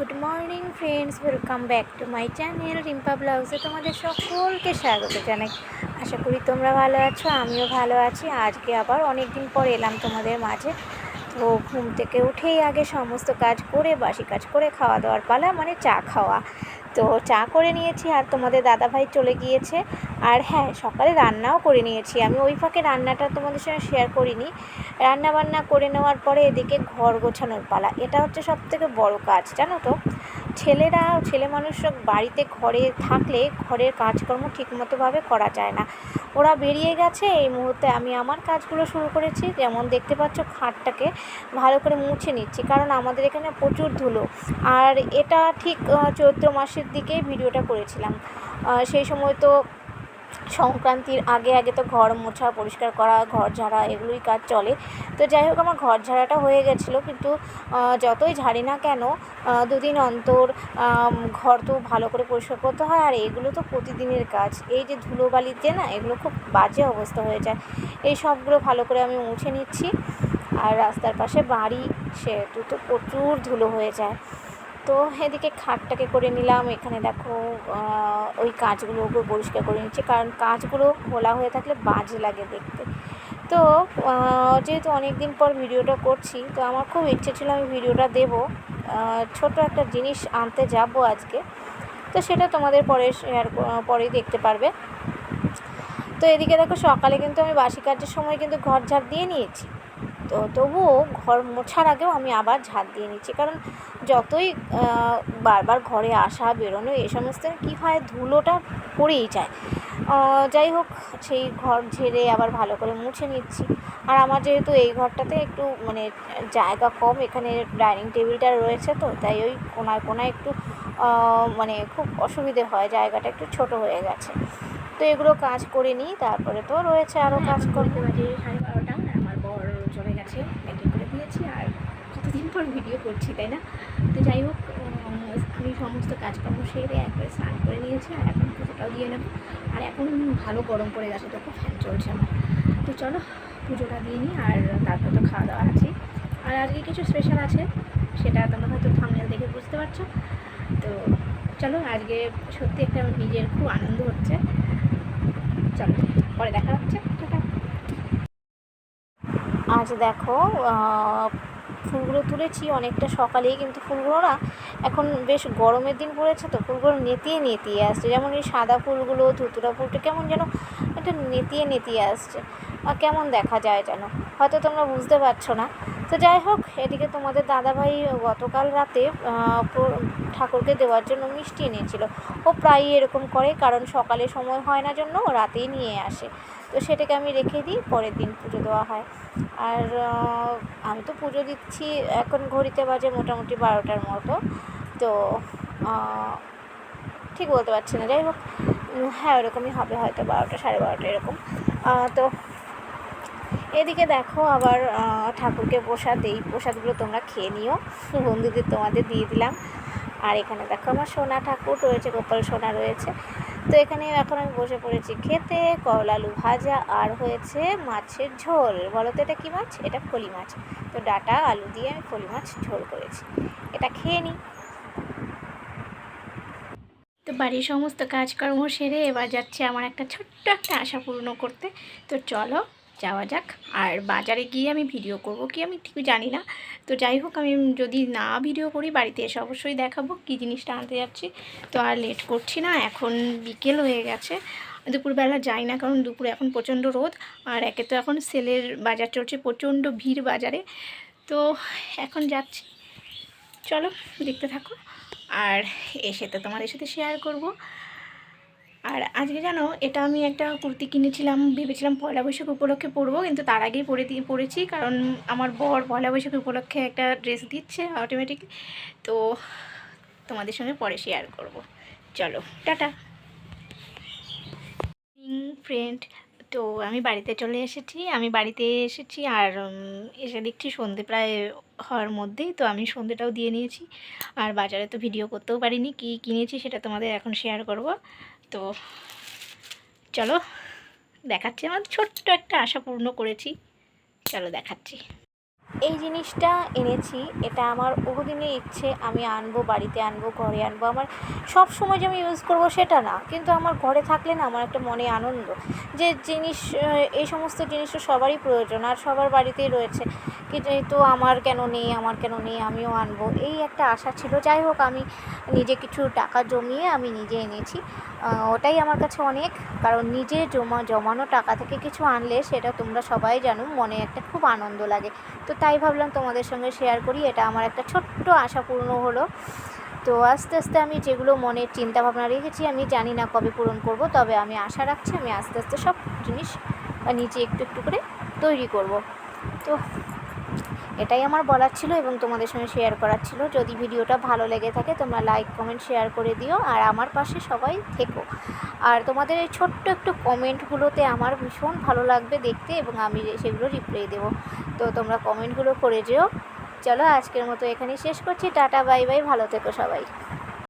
Good morning friends, welcome back to my channel Rimpa ব্লগসে তোমাদের সকলকে স্বাগত জানাই। আশা করি তোমরা ভালো আছো, আমিও ভালো আছি। আজকে আবার অনেক দিন পর এলাম তোমাদের মাঝে। তো ঘুম থেকে উঠেই আগে সমস্ত কাজ করে, বাসি কাজ করে খাওয়া দাওয়ার পালা, মানে চা খাওয়া। তো চা করে নিয়েছি আর তোমাদের দাদাভাই চলে গিয়েছে। আর হ্যাঁ, সকালে রান্নাও করে নিয়েছি। আমি ওই ফাঁকে রান্নাটা তোমাদের সঙ্গে শেয়ার করিনি। রান্না বান্না করে নেওয়ার পরে এদিকে ঘর গোছানোর পালা। এটা হচ্ছে সবথেকে বড় কাজ, জানো তো। ছেলে মানুষরা বাড়িতে ঘরে থাকলে ঘরের কাজকর্ম ঠিকমতোভাবে করা যায় না। ওরা বেরিয়ে গেছে, এই মুহূর্তে আমি আমার কাজগুলো শুরু করেছি। যেমন দেখতে পাচ্ছ, খাটটাকে ভালো করে মুছে নিচ্ছি, কারণ আমাদের এখানে প্রচুর ধুলো। আর এটা ঠিক চৈত্র মাসের দিকেই ভিডিওটা করেছিলাম। সেই সময় তো সংক্রান্তির আগে আগে তো ঘর মোছা, পরিষ্কার করা, ঘর ঝাড়া এগুলোই কাজ চলে। তো যাই হোক, আমার ঘর ঝাড়াটা হয়ে গেছিলো, কিন্তু যতই ঝাড়ি না কেন দুদিন অন্তর ঘর তো ভালো করে পরিষ্কার করতে হয়। আর এগুলো তো প্রতিদিনের কাজ। এই যে ধুলোবালিতে না, এগুলো খুব বাজে অবস্থা হয়ে যায়। এই সবগুলো ভালো করে আমি মুছে নিচ্ছি। আর রাস্তার পাশে বাড়ি, সেহেতু তো প্রচুর ধুলো হয়ে যায়। তো এদিকে খাটটাকে করে নিলাম। এখানে দেখো ওই কাঁচগুলো পরিষ্কার করে নিচ্ছি, কারণ কাঁচগুলো খোলা হয়ে থাকলে বাজে লাগে দেখতে। তো যেহেতু অনেক দিন পর ভিডিওটা করছি, তো আমার খুব ইচ্ছে ছিল আমি ভিডিওটা দেবো। ছোট একটা জিনিস আনতে যাব আজকে, তো সেটা তোমাদের পরেই দেখতে পারবে। তো এদিকে দেখো, সকালে কিন্তু আমি বাসি কাজের সময় কিন্তু ঘর ঝাড় দিয়ে নিয়েছি। তো তবুও ঘর মোছার আগেও আমি আবার ঝাড় দিয়ে নিচ্ছি, কারণ যতই বারবার ঘরে আসা বেরোনো এ সমস্ত কী হয়, ধুলোটা পড়েই যায়। যাই হোক, সেই ঘর ঝেড়ে আবার ভালো করে মুছে নিচ্ছি। আর আমার যেহেতু এই ঘরটাতে একটু মানে জায়গা কম, এখানে ডাইনিং টেবিলটা রয়েছে, তো তাই ওই কোনায় কোনায় একটু মানে খুব অসুবিধে হয়, জায়গাটা একটু ছোট হয়ে গেছে। তো এগুলো কাজ করে নিই, তারপরে তো রয়েছে আরও কাজ করতে। বাজে 12:30, আমার বর চলে গেছে, প্যাকিং করে দিয়েছি। আর কতদিন পর ভিডিও করছি, তাই না? তো যাই হোক, আমি সমস্ত কাজকর্ম সেরে একবারে স্নান করে নিয়েছি, আর এখন পুজোটাও দিয়ে নেব। আর এখন ভালো গরম পড়ে গেছে, তো খুব ফ্যান চলছে আমার। তো চলো পুজোটা দিয়ে নিই, আর তারপর তো খাওয়া দাওয়া আছে। আর আজকে কিছু স্পেশাল আছে, সেটা তোমরা হয়তো থাম্বনেল দেখে বুঝতে পারছো। তো চলো, আজকে সত্যি একটা নিজের খুব আনন্দ হচ্ছে। চলো, পরে দেখা হচ্ছে। আজ দেখো ফুলগুলো তুলেছি অনেকটা সকালেই, কিন্তু ফুলগুলো না এখন বেশ গরমের দিন পড়েছে, তো ফুলগুলো নেতিয়ে নেতিয়ে আসছে। যেমন এই সাদা ফুলগুলো, ধুতুরা ফুলটা কেমন যেন একটা নেতিয়ে নেতিয়ে আসছে, কেমন দেখা যায় যেন, হয়তো তোমরা বুঝতে পারছো না। তো যাই হোক, এদিকে তোমাদের দাদাভাই গতকাল রাতে ঠাকুরকে দেওয়ার জন্য মিষ্টি এনেছিল। ও প্রায়ই এরকম করে, কারণ সকালে সময় হয় না জন্য রাতেই নিয়ে আসে। তো সেটাকে আমি রেখে দিই, পরের দিন পুজো দেওয়া হয়। আর আমি তো পুজো দিচ্ছি, এখন ঘড়িতে বাজে মোটামুটি 12টার মতো। তো ঠিক বলতে পারছি না, যাই হোক, হ্যাঁ ওরকমই হবে, হয়তো 12টা, 12:30 এরকম। তো এদিকে দেখো আবার ঠাকুরকে প্রসাদ, এই প্রসাদগুলো তোমরা খেয়ে নিও, বন্ধুদের তোমাদের দিয়ে দিলাম। আর এখানে দেখো আমার সোনা ঠাকুর রয়েছে, গোপাল সোনা রয়েছে। তো এখানে এখন আমি বসে পড়েছি খেতে। করলা আলু ভাজা, আর হয়েছে মাছের ঝোল। বলো তো এটা কী মাছ? এটা ফলি মাছ। তো ডাঁটা আলু দিয়ে আমি ফলি মাছ ঝোল করেছি, এটা খেয়ে নিই। তো বাড়ির সমস্ত কাজকর্ম সেরে এবার যাচ্ছে আমার একটা ছোট্ট একটা আশা পূর্ণ করতে। তো চলো যাওয়া যাক। আর বাজারে গিয়ে আমি ভিডিও করব কি আমি ঠিক জানি না। তো যাই হোক, আমি যদি না ভিডিও করি বাড়িতে এসে অবশ্যই দেখাবো কী জিনিসটা আনতে যাচ্ছি। তো আর লেট করছি না, এখন বিকেল হয়ে গেছে। দুপুরবেলা যাই না, কারণ দুপুরে এখন প্রচণ্ড রোদ। আর একে তো এখন সেলের বাজার চলছে, প্রচণ্ড ভিড় বাজারে। তো এখন যাচ্ছি, চলো দেখতে থাকো। আর এসে তো তোমাদের সাথে শেয়ার করব। আর আজকে জানো, এটা আমি একটা কুর্তি কিনেছিলাম, ভেবেছিলাম পয়লা বৈশাখ উপলক্ষে পরবো, কিন্তু তার আগেই পরেছি, কারণ আমার বর পয়লা বৈশাখ উপলক্ষে একটা ড্রেস দিচ্ছে অটোমেটিকলি। তো তোমাদের সঙ্গে পরে শেয়ার করব। চলো টাটা ফ্রেন্ড। তো আমি বাড়িতে চলে এসেছি, আর এসে দেখছি সন্ধে প্রায় হওয়ার মধ্যেই। তো আমি সন্ধেটাও দিয়ে নিয়েছি। আর বাজারে তো ভিডিও করতেও পারিনি, কি কিনেছি সেটা তোমাদের এখন শেয়ার করব। তো চলো দেখাচ্ছি, আমার ছোট্ট একটা আশা পূর্ণ করেছি, চলো দেখাচ্ছি। এই জিনিসটা এনেছি, এটা আমার বহুদিনের ইচ্ছে, আমি আনবো, বাড়িতে আনবো, ঘরে আনবো। আমার সব সময় যে আমি ইউজ করবো সেটা না, কিন্তু আমার ঘরে থাকলে না আমার একটা মনে আনন্দ যে জিনিস, এই সমস্ত জিনিস তো সবারই প্রয়োজন আর সবার বাড়িতেই রয়েছে, কিন্তু আমার কেন নেই, আমার কেন নেই, আমিও আনবো, এই একটা আশা ছিল। যাই হোক, আমি নিজে কিছু টাকা জমিয়ে আমি নিজে এনেছি। ওটাই আমার কাছে অনেক, কারণ নিজে জমানো টাকা থেকে কিছু আনলে সেটা তোমরা সবাই জানো, মনে একটা খুব আনন্দ লাগে। তো তাই ভাবলাম তোমাদের সঙ্গে শেয়ার করি, এটা আমার একটা ছোট্ট আশা পূর্ণ হলো। তো আস্তে আস্তে আমি যেগুলো মনের চিন্তা ভাবনা রেখেছি, আমি জানি না কবে পূরণ করব, তবে আমি আশা রাখছি আমি আস্তে আস্তে সব জিনিস নিজে একটু একটু করে তৈরি করব। তো এটাই আমার বলার ছিল এবং তোমাদের সঙ্গে শেয়ার করার ছিল। যদি ভিডিওটা ভালো লেগে থাকে তোমরা লাইক কমেন্ট শেয়ার করে দিও, আর আমার পাশে সবাই থেকো। আর তোমাদের এই ছোট্ট একটু কমেন্টগুলোতে আমার ভীষণ ভালো লাগবে দেখতে, এবং আমি সেগুলো রিপ্লাই দেবো। তো তোমরা কমেন্টগুলো করে যেও। চলো আজকের মতো এখানেই শেষ করছি, টাটা বাই বাই, ভালো থেকো সবাই।